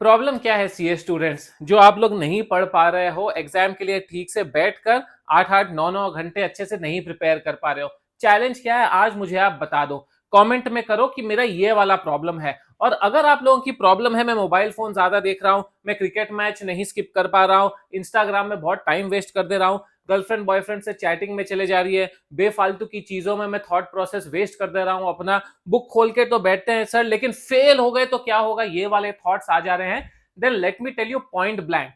Problem क्या है CA students, जो आप लोग नहीं पढ़ पा रहे हो एग्जाम के लिए ठीक से बैठकर 8-8 9-9 घंटे अच्छे से नहीं प्रिपेयर कर पा रहे हो। चैलेंज क्या है आज मुझे आप बता दो। कमेंट में करो कि मेरा ये वाला प्रॉब्लम है। और अगर आप लोगों की प्रॉब्लम है मैं मोबाइल फोन ज्यादा देख रहा हूं, मैं क्रिकेट मैच नहीं स्किप कर पा रहा हूं, इंस्टाग्राम में बहुत टाइम वेस्ट कर दे रहा हूं, गर्लफ्रेंड बॉयफ्रेंड से चैटिंग में चले जा रही है, बेफालतू की चीजों में मैं थॉट प्रोसेस वेस्ट कर दे रहा हूं अपना, बुक खोल के तो बैठते हैं सर लेकिन फेल हो गए तो क्या होगा, ये वाले थॉट्स आ जा रहे हैं। then let me tell you point blank,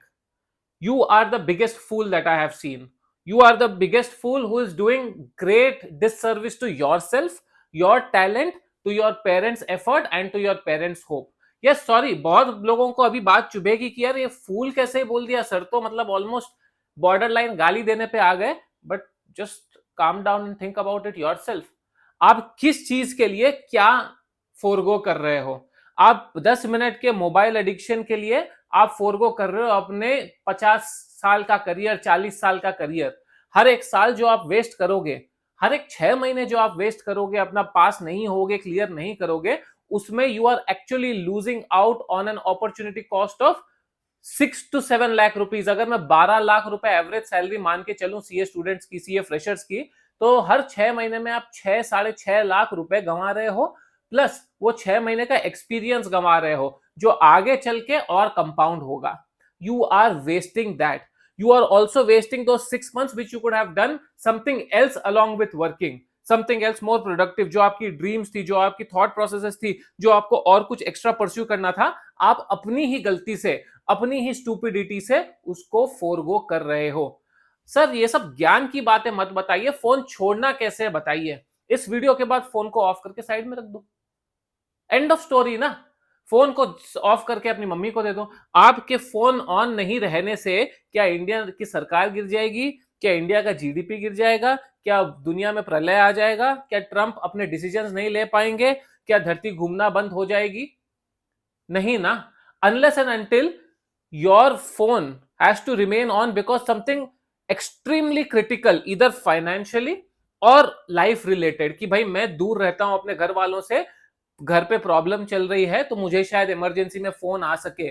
you are the biggest fool that I have seen. You are the biggest fool who is doing great disservice to yourself, your talent, to your parents effort and to your parents hope. yes sorry, बहुत लोगों को अभी बात चुभेगी कि यार ये फूल कैसे बोल दिया सर, तो मतलब ऑलमोस्ट बॉर्डर लाइन गाली देने पे आ गए। But just calm down and think about it yourself. आप किस चीज के लिए क्या फोरगो कर रहे हो? आप 10 मिनट के मोबाइल एडिक्शन के लिए आप फोरगो कर रहे हो अपने 50 साल का करियर, 40 साल का करियर। हर एक साल जो आप वेस्ट करोगे, हर एक 6 महीने जो आप वेस्ट करोगे, अपना पास नहीं होगे, क्लियर नहीं करोगे, उसमें you are actually losing out on an opportunity cost of 6 to 7 lakh rupees. अगर मैं 12 लाख रुपए एवरेज सैलरी मान के चलूं सीए स्टूडेंट्स की, सीए फ्रेशर्स की, तो हर 6 महीने में आप 6-6.5 लाख रुपए गंवा रहे हो, प्लस वो 6 महीने का एक्सपीरियंस गंवा रहे हो जो आगे चल के और कंपाउंड होगा। You are wasting that. You are also wasting those 6 months which you could have done something else along with working, something else more productive, जो आपकी ड्रीम्स थी, जो आपकी थॉट प्रोसेसेस थी, जो आपको और कुछ एक्स्ट्रा परस्यू करना था, आप अपनी ही गलती से, अपनी ही स्टूपिडिटी से उसको फोरगो कर रहे हो। सर ये सब ज्ञान की बातें मत बताइए, फोन छोड़ना कैसे है बताइए। इस वीडियो के बाद फोन को ऑफ करके साइड में रख दो, एंड ऑफ स्टोरी ना। फोन को ऑफ करके अपनी मम्मी को दे दो। आपके फोन ऑन नहीं रहने से क्या इंडिया की सरकार गिर जाएगी? क्या इंडिया का जीडीपी गिर जाएगा? क्या दुनिया में प्रलय आ जाएगा? क्या ट्रंप अपने डिसीजंस नहीं ले पाएंगे? क्या धरती घूमना बंद हो जाएगी? नहीं ना। Unless and until your phone has to remain on because something extremely critical, इधर फाइनेंशियली और लाइफ रिलेटेड, कि भाई मैं दूर रहता हूं अपने घर वालों से, घर पे प्रॉब्लम चल रही है तो मुझे शायद इमरजेंसी में फोन आ सके,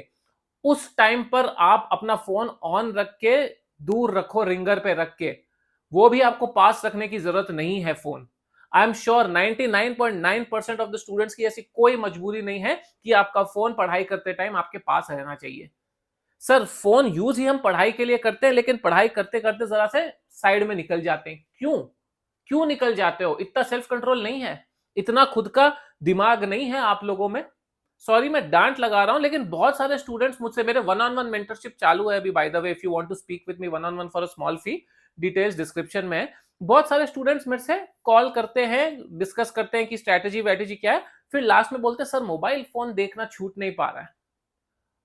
उस टाइम पर आप अपना फोन ऑन रख के दूर रखो, रिंगर पे रख के। वो भी आपको पास रखने की जरूरत नहीं है phone. I am sure 99.9% of the students की ऐसी कोई मजबूरी नहीं है कि आपका फोन पढ़ाई करते टाइम आपके पास रहना चाहिए। सर फोन यूज ही हम पढ़ाई के लिए करते हैं, लेकिन पढ़ाई करते करते जरा से साइड में निकल जाते हैं। क्यों? क्यों निकल जाते हो? इतना सेल्फ कंट्रोल नहीं है, इतना खुद का दिमाग नहीं है आप लोगों में। सॉरी मैं डांट लगा रहा हूं, लेकिन बहुत सारे स्टूडेंट्स मुझसे, मेरे वन ऑन वन मेंटरशिप चालू है अभी by the way, if you want to speak with me one on one for a small fee, details description में है। बहुत सारे स्टूडेंट्स मेरे से कॉल करते हैं, डिस्कस करते हैं कि स्ट्रैटेजी वैटेजी क्या है, फिर लास्ट में बोलते हैं सर मोबाइल फोन देखना छूट नहीं पा रहा है।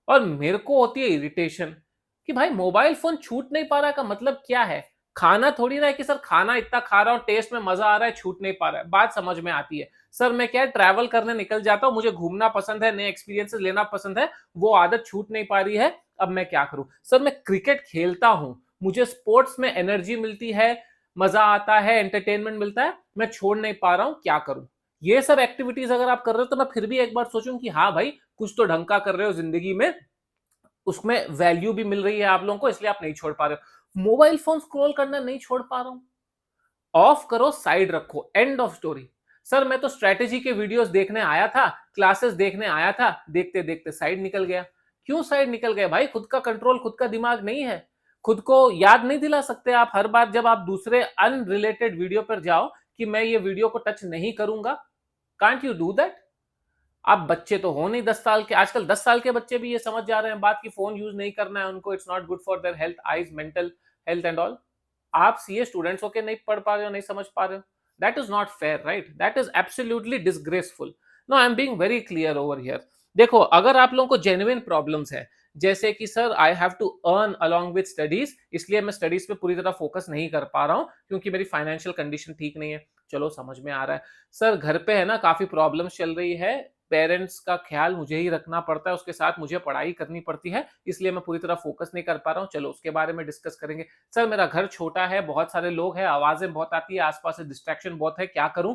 और मेरे को होती है इरिटेशन कि भाई मोबाइल फोन छूट नहीं पा रहा का मतलब क्या है? खाना थोड़ी ना है कि सर खाना इतना खा रहा हूं, टेस्ट में मजा आ रहा है, छूट नहीं पा रहा है। बात समझ में आती है। सर मैं क्या ट्रैवल करने निकल जाता हूं, मुझे घूमना पसंद है, नए एक्सपीरियंसेस लेना पसंद है, वो आदत छूट नहीं पा रही है, अब मैं क्या करूं? सर मैं क्रिकेट खेलता हूं, मुझे स्पोर्ट्स में एनर्जी मिलती है, मजा आता है, एंटरटेनमेंट मिलता है, मैं छोड़ नहीं पा रहा हूं, क्या करूं? ये सब एक्टिविटीज अगर आप कर रहे हो तो मैं फिर भी एक बार सोचूं कि हाँ भाई कुछ तो ढंग का कर रहे हो जिंदगी में, उसमें वैल्यू भी मिल रही है आप लोगों को, इसलिए आप नहीं छोड़ पा रहे हो। मोबाइल फोन स्क्रॉल करना नहीं छोड़ पा रहा हूं, ऑफ करो, साइड रखो, एंड ऑफ स्टोरी। सर मैं तो स्ट्रेटेजी के वीडियोस देखने आया था, क्लासेस देखने आया था, देखते देखते साइड निकल गया। क्यों साइड निकल गया भाई? खुद का कंट्रोल, खुद का दिमाग नहीं है? खुद को याद नहीं दिला सकते आप हर बार जब आप दूसरे अनरिलेटेड वीडियो पर जाओ कि मैं ये वीडियो को टच नहीं करूंगा? Can't you do that? आप बच्चे तो हो नहीं 10 साल के, आजकल 10 साल के बच्चे भी ये समझ जा रहे हैं बात की फोन यूज नहीं करना है उनको, it's not good for their health, eyes, mental health and all. आप सीए स्टूडेंट्स होके नहीं पढ़ पा रहे हो, नहीं समझ पा रहे हो? That is not fair, right? That is absolutely disgraceful. No, I am being very clear over here. देखो अगर आप लोगों को जेन्युइन प्रॉब्लम्स है, जैसे कि sir I have to earn along with studies, इसलिए मैं स्टडीज पे पूरी तरह फोकस नहीं कर पा रहा हूं क्योंकि मेरी फाइनेंशियल कंडीशन ठीक नहीं है, चलो समझ में आ रहा है। सर घर पे है ना काफी प्रॉब्लम्स चल रही है, पेरेंट्स का ख्याल मुझे ही रखना पड़ता है, उसके साथ मुझे पढ़ाई करनी पड़ती है, इसलिए मैं पूरी तरह फोकस नहीं कर पा रहा हूँ, चलो उसके बारे में डिस्कस करेंगे। सर मेरा घर छोटा है, बहुत सारे लोग हैं, आवाजें बहुत आती है आसपास से, डिस्ट्रैक्शन बहुत है, क्या करूं?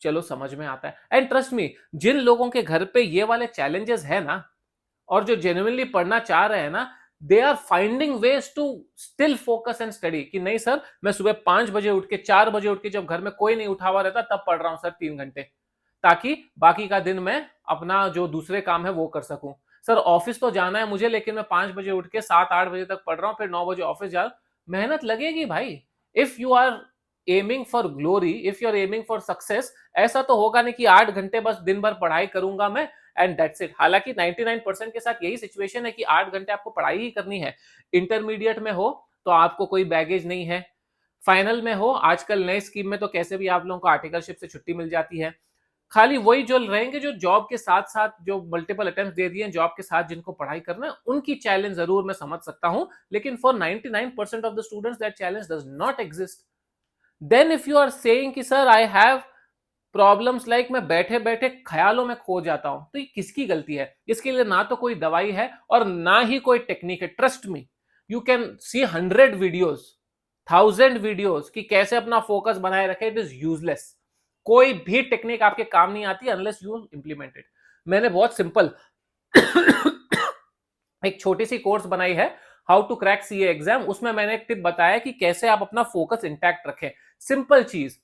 चलो समझ में आता है। एंड ट्रस्ट मी, जिन लोगों के घर पे ये वाले चैलेंजेस है ना, और जो जेन्युइनली पढ़ना चाह रहे हैं ना, they are finding ways to still focus and study, कि नहीं सर मैं सुबह 5 बजे उठ के 4 बजे उठ के जब घर में कोई नहीं उठा हुआ रहता तब पढ़ रहा हूं सर 3 घंटे, ताकि बाकी का दिन मैं अपना जो दूसरे काम है वो कर सकूं। सर ऑफिस तो जाना है मुझे, लेकिन मैं 5 बजे उठ के 7-8 बजे तक पढ़ रहा हूं, फिर 9 बजे ऑफिस जा रहा हूं। मेहनत लगेगी भाई। If you are aiming for glory, if you are aiming for success, ऐसा तो होगा नहीं कि 8 घंटे बस दिन भर पढ़ाई करूंगा मैं एंड दैट्स इट। हालांकि 99% के साथ यही सिचुएशन है कि 8 घंटे आपको पढ़ाई ही करनी है। इंटरमीडिएट में हो तो आपको कोई बैगेज नहीं है, फाइनल में हो, आजकल नए स्कीम में तो कैसे भी आप लोगों को आर्टिकलशिप से छुट्टी मिल जाती है। खाली वही जो रहेंगे जो जॉब के साथ साथ जो मल्टीपल अटेम्प्ट दे दिए जॉब के साथ जिनको पढ़ाई करना है, उनकी चैलेंज जरूर मैं समझ सकता हूं, लेकिन for 99% of the students that challenge does not exist. Then if you are saying कि sir I have problems like मैं बैठे बैठे ख्यालों में खो जाता हूं, तो ये किसकी गलती है? इसके लिए ना तो कोई दवाई है और ना ही कोई टेक्निक है। Trust me, you can see 100 videos, 1000 videos कि कैसे अपना फोकस बनाए रखे। It is useless. कोई भी टेक्निक आपके काम नहीं आती अनलेस यू इम्प्लीमेंट इट। मैंने बहुत सिंपल एक छोटी सी कोर्स बनाई है, how to crack CA exam. उसमें मैंने एक टिप बताया कि कैसे आप अपना फोकस इंटैक्ट रखें। सिंपल चीज,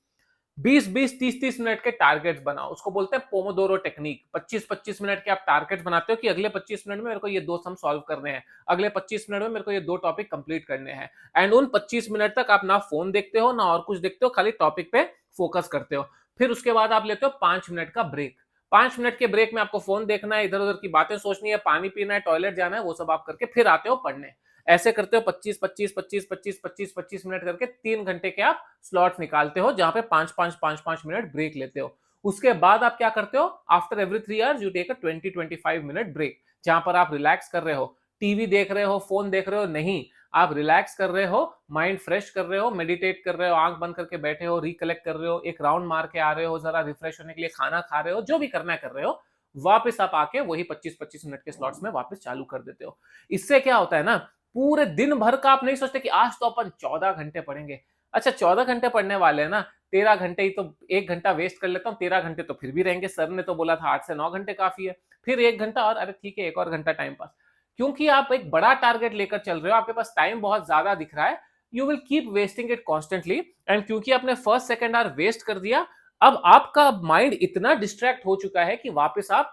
20-20, 30-30 मिनट के टारगेट्स बनाओ। उसको बोलते हैं पोमोडोरो टेक्निक। 25-25 मिनट के आप टारगेट्स बनाते हो कि अगले 25 मिनट में मेरे को ये 2 सम सॉल्व करने हैं, अगले 25 मिनट में मेरे को ये 2 टॉपिक कंप्लीट करने हैं। एंड उन 25 मिनट तक आप ना फोन देखते हो ना और कुछ देखते हो, खाली टॉपिक पे फोकस करते हो। फिर उसके बाद आप लेते हो 5 मिनट का ब्रेक। 5 मिनट के ब्रेक में आपको फोन देखना है, इधर उधर की बातें सोचनी है, पानी पीना है, टॉयलेट जाना है, वो सब आप करके फिर आते हो पढ़ने। ऐसे करते हो 25-25-25-25-25 मिनट करके 3 घंटे के आप स्लॉट्स निकालते हो, जहां पे 5-5 मिनट ब्रेक लेते हो। उसके बाद आप क्या करते हो? After every 3 hours you take a 20-25 minute break, जहां पर आप रिलैक्स कर रहे हो, टीवी देख रहे हो, फोन देख रहे हो नहीं, आप रिलैक्स कर रहे हो, माइंड फ्रेश कर रहे हो, मेडिटेट कर रहे हो, आंख बंद करके बैठे हो, रिकलेक्ट कर रहे हो, एक राउंड मार के आ रहे हो, जरा रिफ्रेश होने के लिए खाना खा रहे हो, जो भी करना है कर रहे हो, वापस आप आके वही 25-25 मिनट के स्लॉट्स में वापस चालू कर देते हो। इससे क्या होता है ना, पूरे दिन भर का आप नहीं सोचते कि आज तो अपन 14 घंटे पढ़ेंगे। अच्छा 14 घंटे पढ़ने वाले हैं ना, 13 घंटे ही तो, 1 घंटा वेस्ट कर लेता हूँ, 13 घंटे तो फिर भी रहेंगे। सर ने तो बोला था 8 से 9 घंटे काफी है, फिर 1 घंटा और, अरे ठीक है 1 और घंटा टाइम पास। क्योंकि आप एक बड़ा टारगेट लेकर चल रहे हो, आपके पास टाइम बहुत ज्यादा दिख रहा है, you will keep wasting it constantly. And क्योंकि आपने फर्स्ट सेकेंड आवर वेस्ट कर दिया, अब आपका माइंड इतना डिस्ट्रैक्ट हो चुका है कि वापस आप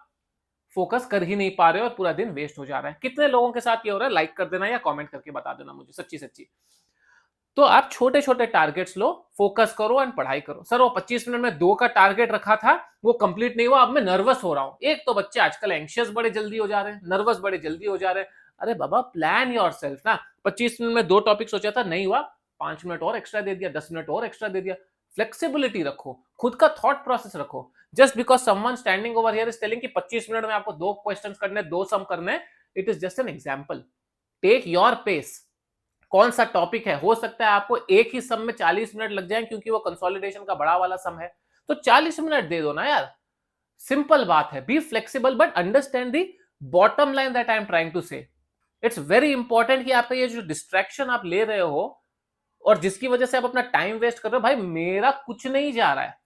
फोकस कर ही नहीं पा रहे हो और पूरा दिन वेस्ट हो जा रहा है। कितने लोगों के साथ ये हो रहा है? लाइक कर देना या कमेंट करके बता देना मुझे, सच्ची सच्ची। तो आप छोटे छोटे टारगेट्स लो, फोकस करो एंड पढ़ाई करो। सर वो 25 मिनट में 2 का टारगेट रखा था, वो कंप्लीट नहीं हुआ, अब मैं नर्वस हो रहा हूं। एक तो बच्चे आजकल एंशियस बड़े जल्दी हो जा रहे हैं, नर्वस बड़े जल्दी हो जा रहे हैं। अरे बाबा प्लान योरसेल्फ ना। 25 मिनट में 2 टॉपिक सोचा था, नहीं हुआ, 5 मिनट और एक्स्ट्रा दे दिया, 10 मिनट और एक्स्ट्रा दे दिया। फ्लेक्सिबिलिटी रखो, खुद का थॉट प्रोसेस रखो। Just because someone standing over here is telling कि 25 मिनट में आपको 2 क्वेश्चंस करने, 2 सम करने, it is just an example. Take your pace. कौन सा टॉपिक है, हो सकता है आपको एक ही सम में 40 मिनट लग जाए क्योंकि वो कंसोलिडेशन का बड़ा वाला सम है, तो 40 मिनट दे दो ना यार। सिंपल बात है, be flexible but understand the bottom line that I am trying to say. It's very important कि आपका ये जो डिस्ट्रैक्शन आप ले रहे हो और जिसकी वजह से आप अपना टाइम वेस्ट कर रहे हो, भाई मेरा कुछ नहीं जा रहा है,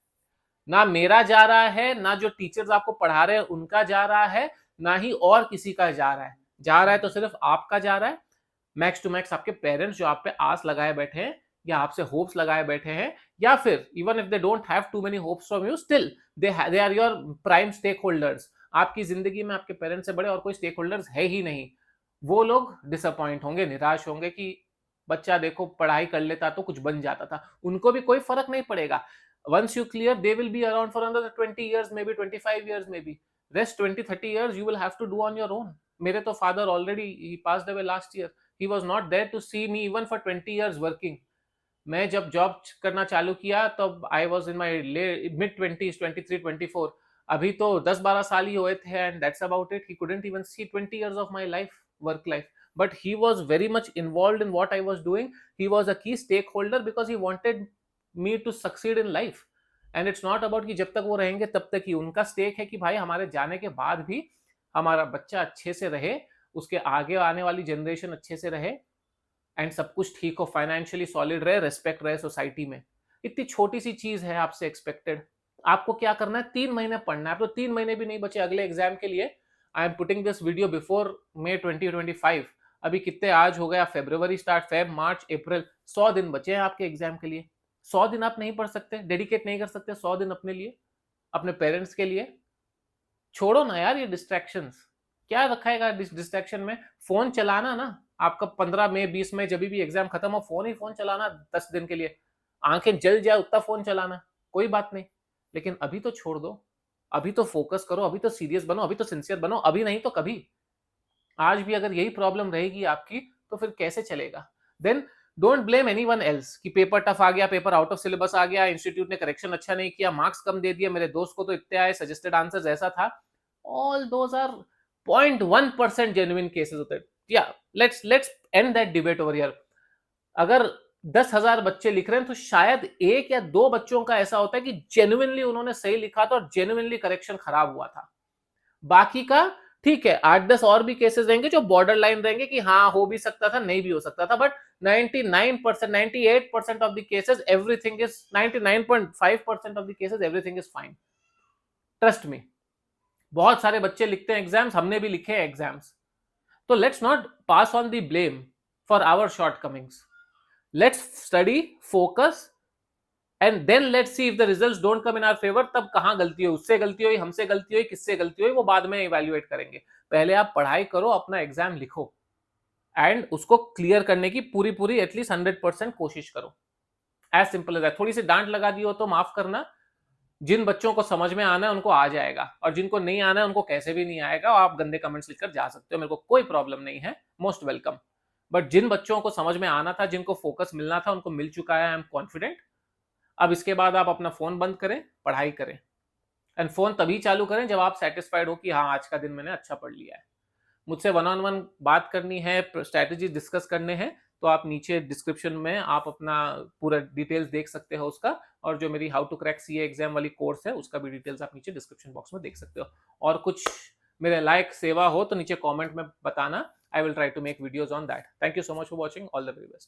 ना मेरा जा रहा है, ना जो टीचर्स आपको पढ़ा रहे हैं उनका जा रहा है, ना ही और किसी का जा रहा है। जा रहा है तो सिर्फ आपका जा रहा है, मैक्स टू मैक्स आपके पेरेंट्स जो आप पे आस लगाए बैठे हैं या आपसे होप्स लगाए बैठे हैं, या फिर even if they don't have too many hopes from you, still they are your prime stakeholders. आपकी जिंदगी में आपके पेरेंट्स से बड़े और कोई स्टेक होल्डर्स है ही नहीं। वो लोग डिसअपॉइंट होंगे, निराश होंगे कि बच्चा देखो पढ़ाई कर लेता तो कुछ बन जाता था। उनको भी कोई फर्क नहीं पड़ेगा। once you clear, they will be around for another 20 years, maybe 25 years, maybe rest 20-30 years you will have to do on your own. मेरे तो father already he passed away last year. He was not there to see me even for 20 years working. मैं जब job करना चालू किया तब I was in my mid 20s, 23, 24। अभी तो 10-12 साल ही हुए थे and that's about it. He couldn't even see 20 years of my life, work life, but he was very much involved in what I was doing. He was a key stakeholder because he wanted me to succeed in life. And it's not about कि जब तक वो रहेंगे तब तक ही। उनका stake है कि भाई हमारे जाने के बाद भी हमारा बच्चा अच्छे से रहे, उसके आगे आने वाली जनरेशन अच्छे से रहे एंड सब कुछ ठीक हो, फाइनेंशियली सॉलिड रहे, रेस्पेक्ट रहे सोसाइटी में। इतनी छोटी सी चीज है आपसे एक्सपेक्टेड। आपको क्या करना है, 3 महीने पढ़ना है। अब तो 3 महीने भी नहीं बचे अगले एग्जाम के लिए। I am putting this video before May 2025। अभी कितने आज हो गया, फरवरी स्टार्ट, फेब, मार्च, अप्रैल, 100 दिन बचे हैं आपके एग्जाम के लिए। 100 दिन आप नहीं पढ़ सकते, डेडिकेट नहीं कर सकते 100 दिन अपने लिए, अपने पेरेंट्स के लिए? छोड़ो ना यार ये डिस्ट्रैक्शंस। क्या रखेगा डिस्ट्रैक्शन में? फोन चलाना ना, आपका 15 मई 20 मई जब भी एग्जाम खत्म हो, फोन ही फोन चलाना 10 दिन के लिए, आंखें जल जाए उतना फोन चलाना, कोई बात नहीं। लेकिन अभी तो छोड़ दो, अभी तो फोकस करो, अभी तो सीरियस बनो, अभी तो सिंसियर बनो, अभी नहीं तो कभी। आज भी अगर यही प्रॉब्लम रहेगी आपकी तो फिर कैसे चलेगा? Then don't blame anyone else कि पेपर टफ आ गया, पेपर आउट ऑफ सिलेबस आ गया, इंस्टीट्यूट ने करेक्शन अच्छा नहीं किया, मार्क्स कम दे दिए, मेरे दोस्त को तो इतने आए, सजेस्टेड आंसर्स ऐसा था। All those are 0.1% genuine cases होते हैं। या let's end that debate over here. अगर 10,000 बच्चे लिख रहे हैं तो शायद 1 या 2 बच्चों का ऐसा होता है कि जेन्युइनली उन्होंने सही लिखा था और जेन्युइनली करेक्शन खराब हुआ था। बाकी का ठीक है, 8-10 और भी केसेस रहेंगे जो बॉर्डर लाइन रहेंगे कि हाँ हो भी सकता था, नहीं भी हो सकता था, but 99%, 98% of the cases everything is, 99.5% of the cases everything is fine. Trust me, बहुत सारे बच्चे लिखते हैं एग्जाम्स, हमने भी लिखे हैं एग्जाम्स। तो let's not pass on the blame for our shortcomings. Let's study, focus, and then let's see if the results don't come in our favour. तब कहां गलती हुई, उससे गलती हुई, हमसे गलती हुई, किससे गलती हुई, वो बाद में इवैल्यूएट करेंगे। पहले आप पढ़ाई करो, अपना एग्जाम लिखो एंड उसको क्लियर करने की पूरी पूरी एटलीस्ट 100% कोशिश करो। As simple as that. थोड़ी सी डांट लगा दी हो तो माफ करना, जिन बच्चों को समझ में आना है उनको आ जाएगा, और जिनको नहीं आना है उनको कैसे भी नहीं आएगा। आप गंदे कमेंट्स लिखकर जा सकते हो, मेरे को कोई प्रॉब्लम नहीं है, मोस्ट वेलकम। बट जिन बच्चों को समझ में आना था, जिनको फोकस मिलना था, उनको मिल चुका है, आई एम कॉन्फिडेंट। अब इसके बाद आप अपना फोन बंद करें, पढ़ाई करें, एंड फोन तभी चालू करें जब आप सेटिस्फाइड हो कि हाँ आज का दिन मैंने अच्छा पढ़ लिया है। मुझसे वन ऑन वन बात करनी है, स्ट्रैटेजी डिस्कस करने हैं, तो आप नीचे डिस्क्रिप्शन में आप अपना पूरा डिटेल्स देख सकते हो उसका, और जो मेरी how to crack CA exam वाली कोर्स है उसका भी डिटेल्स आप नीचे डिस्क्रिप्शन बॉक्स में देख सकते हो। और कुछ मेरे लायक सेवा हो तो नीचे कमेंट में बताना, I will try to make videos on that. Thank you so much for watching, all the very best.